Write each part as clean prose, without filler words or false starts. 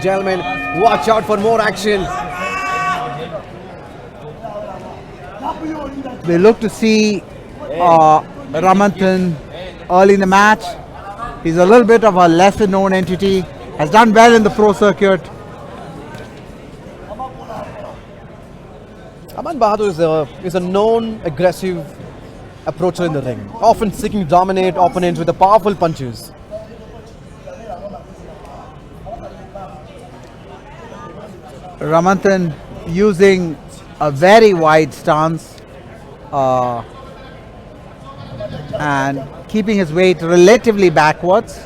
Gentlemen, watch out for more action. We look to see Ramanthan early in the match. He's a little bit of a lesser known entity, has done well in the pro circuit. Aman Bahadur is a known aggressive approacher in the ring, often seeking to dominate opponents with the powerful punches. Ramanthan using a very wide stance and keeping his weight relatively backwards.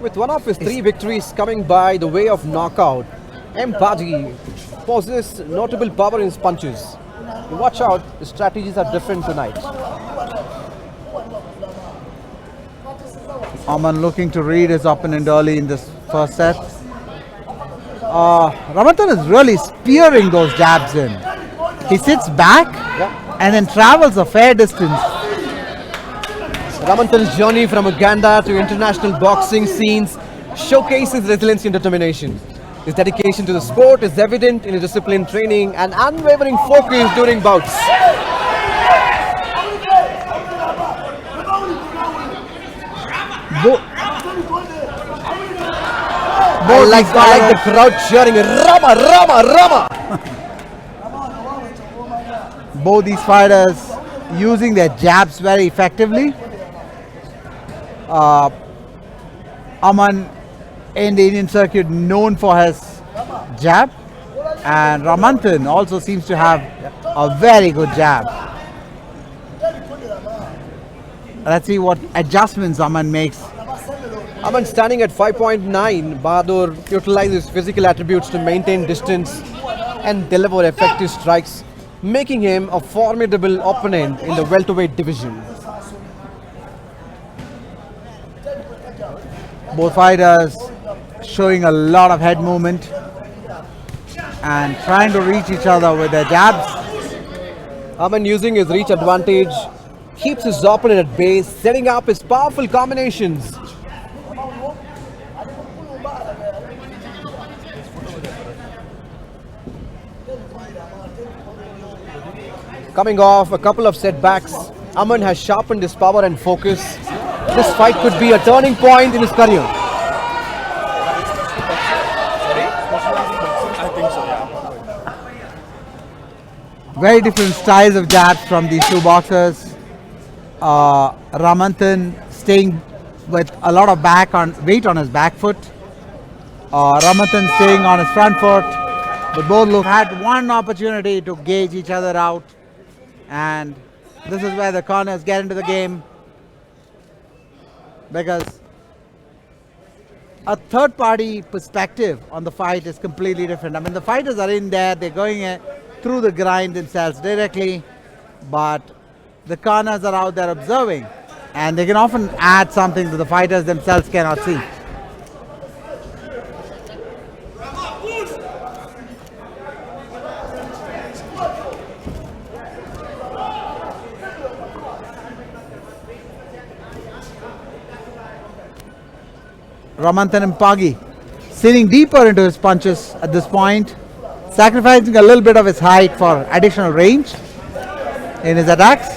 With one of his 3 victories coming by the way of knockout, Mpagi possesses notable power in his punches. Watch out, the strategies are different tonight. Aman looking to read his opponent early in this first set. Ramanthan is really spearing those jabs in. He sits back and then travels a fair distance. Ramanthan's journey from Uganda to international boxing scenes showcases resilience and determination. His dedication to the sport is evident in his disciplined training and unwavering focus during bouts. I like the crowd cheering, Rama, Rama, Rama! Both these fighters using their jabs very effectively. Aman in the Indian circuit known for his jab, and Ramanthan also seems to have a very good jab. Let's see what adjustments Aman makes. Aman standing at 5.9, Bahadur utilizes physical attributes to maintain distance and deliver effective strikes, making him a formidable opponent in the welterweight division. Both fighters showing a lot of head movement and trying to reach each other with their jabs. Aman using his reach advantage keeps his opponent at bay, setting up his powerful combinations. Coming off a couple of setbacks, Aman has sharpened his power and focus. This fight could be a turning point in his career. Very different styles of jabs from these two boxers. Ramanthan staying with a lot of weight on his back foot. Ramanthan staying on his front foot. But both had one opportunity to gauge each other out. And this is where the corners get into the game, because a third party perspective on the fight is completely different. I mean, the fighters are in there, they're going through the grind themselves directly, but the corners are out there observing, and they can often add something that the fighters themselves cannot see. Ramanthan and Mpagi sitting deeper into his punches at this point, sacrificing a little bit of his height for additional range in his attacks,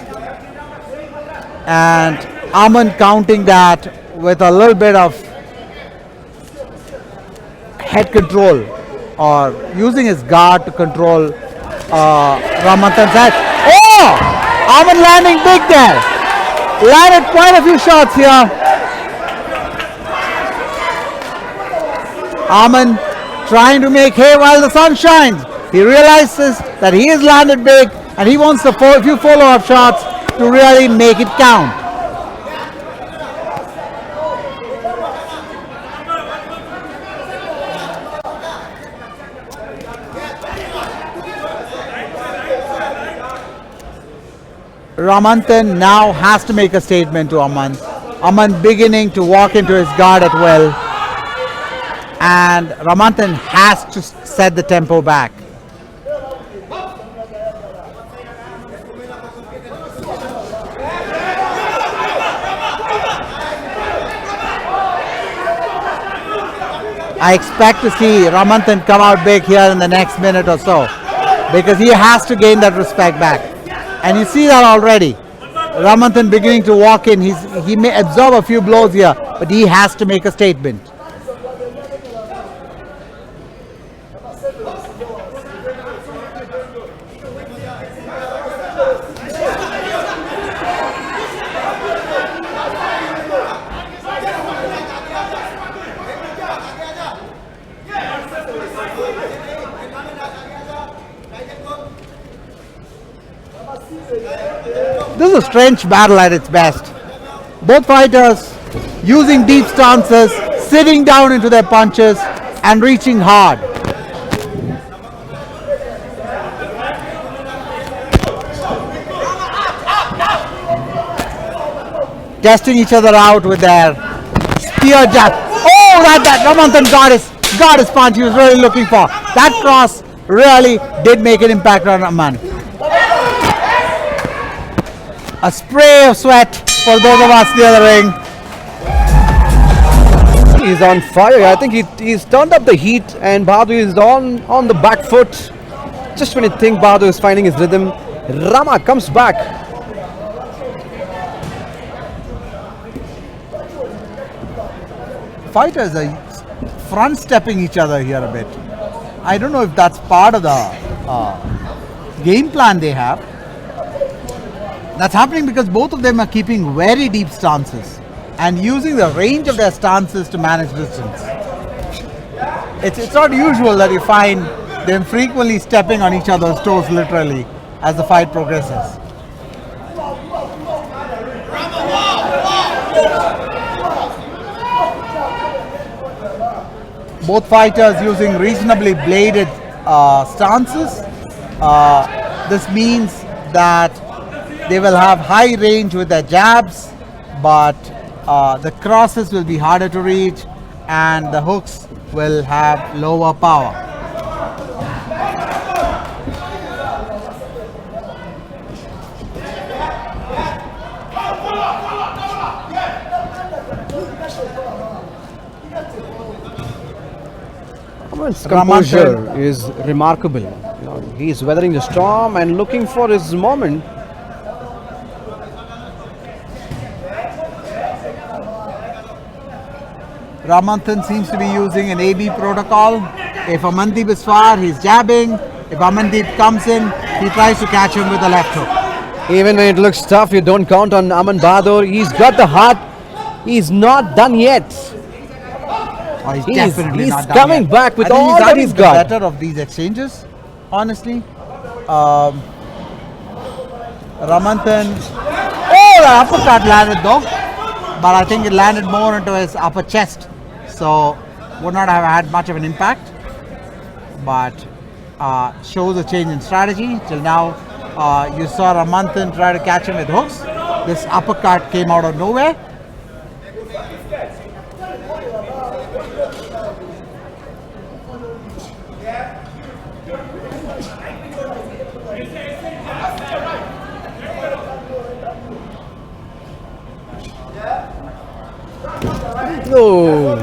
and Aman counting that with a little bit of head control, or using his guard to control Ramanthan's head. Oh! Aman landing big there. Landed quite a few shots here. Aman trying to make hay while the sun shines. He realizes that he has landed big and he wants the few follow-up shots to really make it count. Ramanthan now has to make a statement to Aman. Aman beginning to walk into his guard at will. And Ramanthan has to set the tempo back. I expect to see Ramanthan come out big here in the next minute or so, because he has to gain that respect back. And you see that already. Ramanthan beginning to walk in. He may absorb a few blows here, but he has to make a statement. This is a strange battle at its best. Both fighters using deep stances, sitting down into their punches and reaching hard. Testing each other out with their spear jab. Oh, that Ramanthan got his punch he was really looking for. That cross really did make an impact on Aman. A spray of sweat for both of us near the ring. He's on fire. I think he's turned up the heat, and Bahadur is on the back foot. Just when you think Bahadur is finding his rhythm, Rama comes back. Fighters are front stepping each other here a bit. I don't know if that's part of the game plan they have. That's happening because both of them are keeping very deep stances and using the range of their stances to manage distance. It's not usual that you find them frequently stepping on each other's toes literally as the fight progresses. Both fighters using reasonably bladed stances. This means that they will have high range with their jabs, but the crosses will be harder to reach and the hooks will have lower power. Aman's composure is remarkable. He is weathering the storm and looking for his moment. Ramanthan seems to be using an AB protocol. If Amandeep is far, he's jabbing. If Amandeep comes in, he tries to catch him with a left hook. Even when it looks tough, you don't count on Aman Bahadur. He's got the heart. He's not done yet. Oh, he's definitely not done coming yet. back with I think all he's that having he's the got. better of these exchanges, honestly. Ramanthan. Oh, the uppercut landed though, but I think it landed more into his upper chest, so would not have had much of an impact. But shows a change in strategy. Till now, you saw Ramanthan try to catch him with hooks. This uppercut came out of nowhere. No.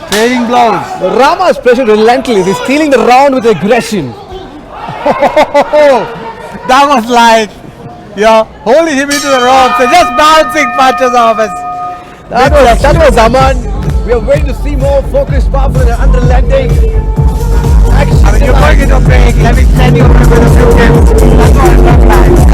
Trading blows. Rama's pressure relentless. He's stealing the round with aggression. That was like, holding him into the ropes and just bouncing punches off his. That was Aman. We are waiting to see more focused, powerful, and unrelenting action. I mean, you're going into a break. Let me send you with a few tips. That's what it looks like.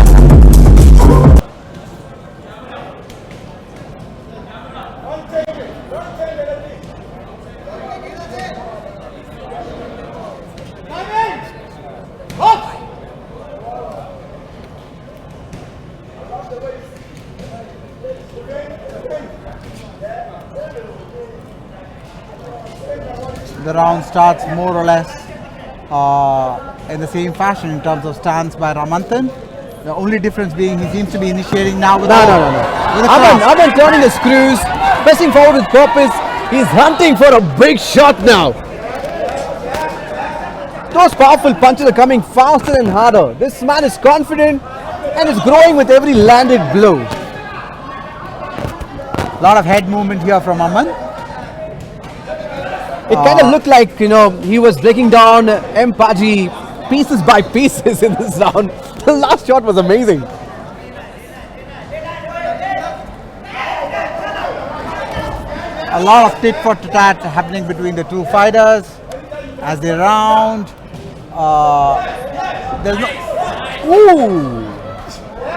The round starts more or less in the same fashion in terms of stance by Ramanthan. The only difference being he seems to be initiating now with No, a, no, no, no. with a cross. Aman turning the screws, pressing forward with purpose. He's hunting for a big shot now. Those powerful punches are coming faster and harder. This man is confident and is growing with every landed blow. A lot of head movement here from Aman. It kind of looked like, he was breaking down Mpagi pieces by pieces in this round. The last shot was amazing. A lot of tit for tat happening between the two fighters as they round. There's no. Ooh!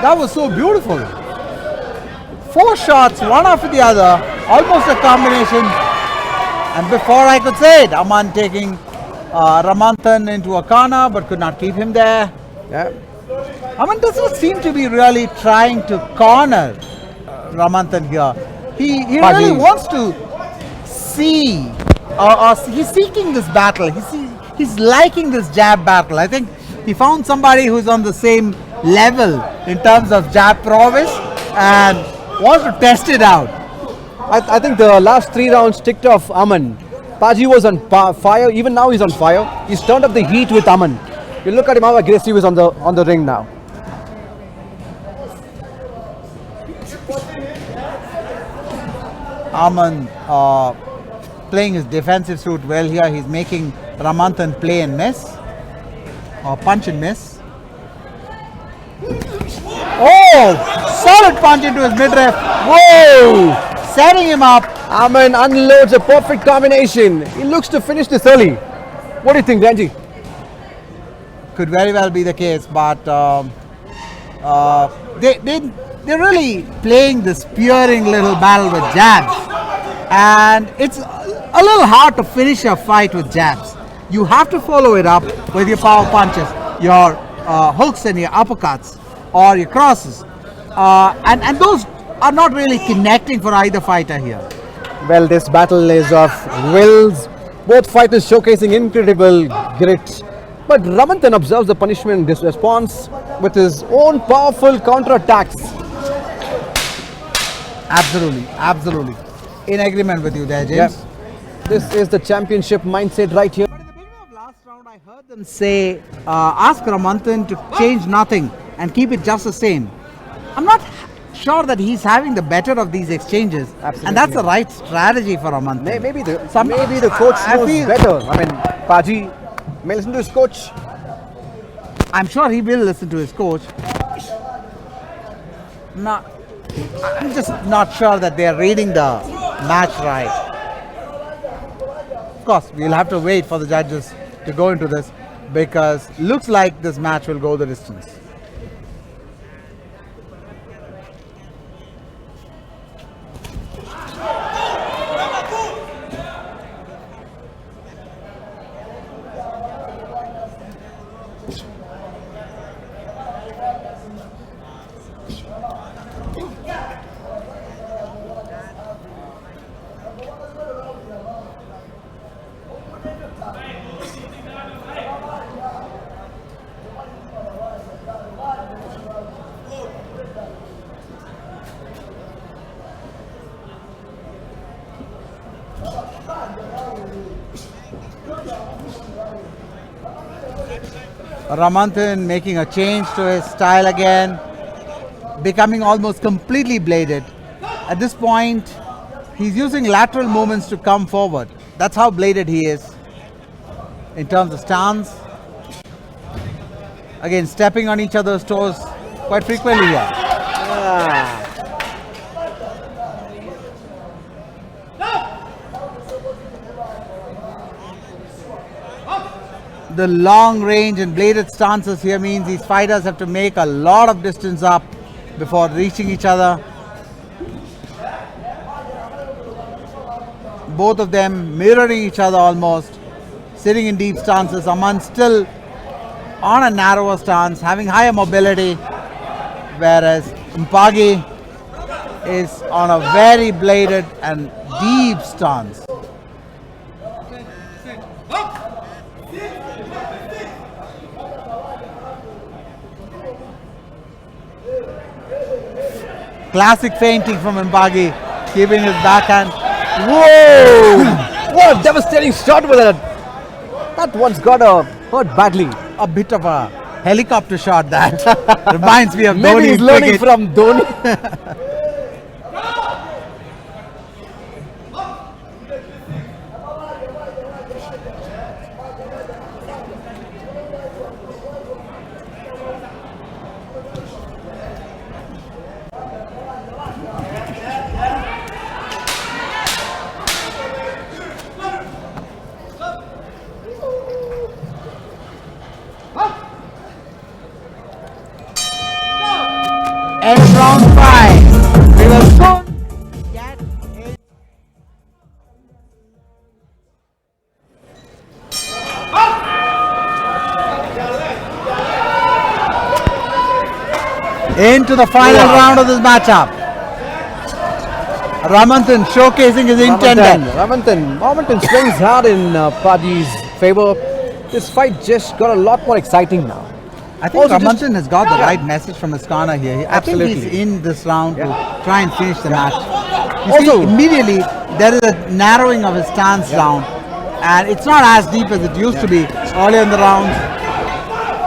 That was so beautiful. 4 shots, one after the other, almost a combination. And before I could say it, Aman taking Ramanthan into a corner but could not keep him there. Yeah. Aman does not seem to be really trying to corner Ramanthan here. He really wants to see, or he's seeking this battle. He's liking this jab battle. I think he found somebody who's on the same level in terms of jab prowess and wants to test it out. I think the last 3 rounds ticked off Aman. Mpagi was on fire. Even now he's on fire. He's turned up the heat with Aman. You look at him how aggressive he is on the ring now. Aman playing his defensive suit well here. He's making Ramanthan play and miss, or punch and miss. Oh! Solid punch into his midriff. Whoa! Setting him up. Aman unloads a perfect combination. He looks to finish this early. What do you think, Ranji? Could very well be the case, but they're really playing this spearing little battle with jabs, and it's a little hard to finish a fight with jabs. You have to follow it up with your power punches, your hooks and your uppercuts, or your crosses, and those are not really connecting for either fighter here. Well, this battle is of wills. Both fighters showcasing incredible grit. But Ramanthan observes the punishment in this response with his own powerful counter-attacks. Absolutely. In agreement with you there, James. Yes. This is the championship mindset right here. But at the beginning of last round, I heard them say, ask Ramanthan to change nothing and keep it just the same. I'm not sure that he's having the better of these exchanges. Absolutely. And that's the right strategy for Ramanthan. Maybe the coach knows better. I mean, Mpagi may listen to his coach. I'm sure he will listen to his coach. I'm just not sure that they're reading the match right. Of course, we'll have to wait for the judges to go into this, because looks like this match will go the distance. Ramanthan making a change to his style again, becoming almost completely bladed. At this point, he's using lateral movements to come forward. That's how bladed he is in terms of stance. Again, stepping on each other's toes quite frequently here. The long range and bladed stances here means these fighters have to make a lot of distance up before reaching each other. Both of them mirroring each other almost, sitting in deep stances. Aman still on a narrower stance, having higher mobility, whereas Mpagi is on a very bladed and deep stance. Classic feinting from Mpagi, keeping his backhand. Whoa! What a devastating shot with that. That one's got hurt badly. A bit of a helicopter shot that reminds me of Maybe Dhoni. he's learning from Dhoni. And round 5. We will soon get into the final round of this matchup. Ramanthan showcasing his intent. Ramanthan swings hard in Mpagi's favor. This fight just got a lot more exciting now. I think Also Ramanthan has got the right message from his corner here. I think Absolutely. he's in this round to try and finish the match. You Also- see, immediately there is a narrowing of his stance down, and it's not as deep as it used to be earlier in the round.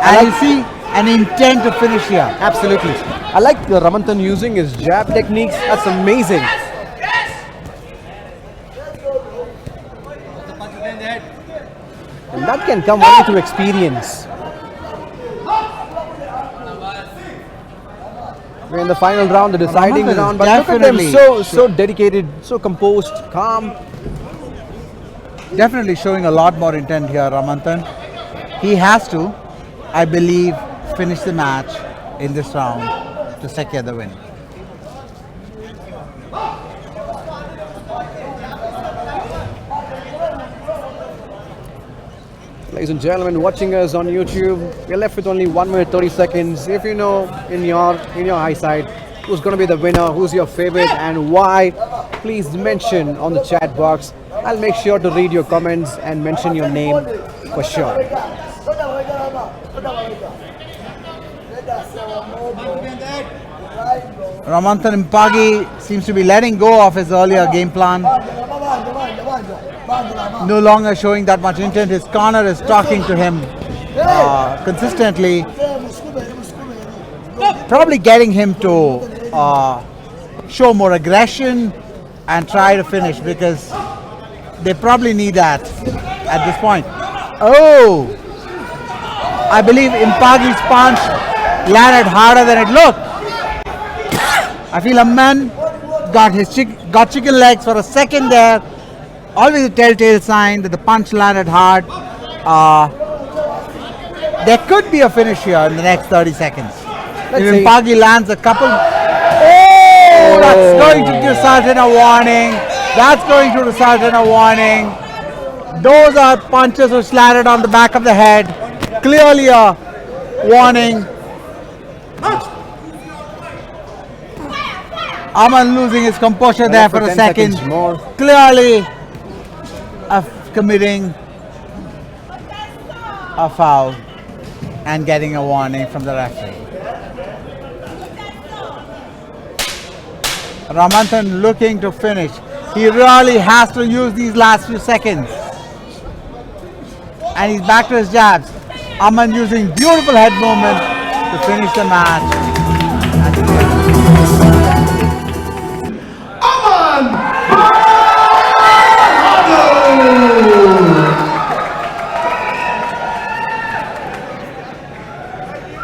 And you see an intent to finish here. Absolutely. I like Ramanthan using his jab techniques. That's amazing. And that can come only through experience. We're in the final round, the deciding Ramanthan is round. But look at them, definitely so dedicated, so composed, calm. Definitely showing a lot more intent here, Ramanthan. He has to, I believe, finish the match in this round to secure the win. Ladies and gentlemen, watching us on YouTube, we're left with only 1 minute 30 seconds. If you know in your eyesight who's going to be the winner, who's your favorite, and why, please mention on the chat box. I'll make sure to read your comments and mention your name for sure. Ramanthan Mpagi seems to be letting go of his earlier game plan. No longer showing that much intent. His corner is talking to him consistently, probably getting him to show more aggression and try to finish, because they probably need that at this point. Oh, I believe Mpagi's punch landed harder than it looked. I feel Aman got chicken legs for a second there. Always a telltale sign that the punch landed hard. There could be a finish here in the next 30 seconds. Let's If see. Mpagi lands a couple... Oh, that's going to result in a warning. That's going to result in a warning. Those are punches which landed on the back of the head. Clearly a warning. Aman losing his composure there for a 10 second. seconds more. Clearly committing a foul and getting a warning from the referee. Ramanthan looking to finish. He really has to use these last few seconds. And he's back to his jabs. Aman using beautiful head movement to finish the match.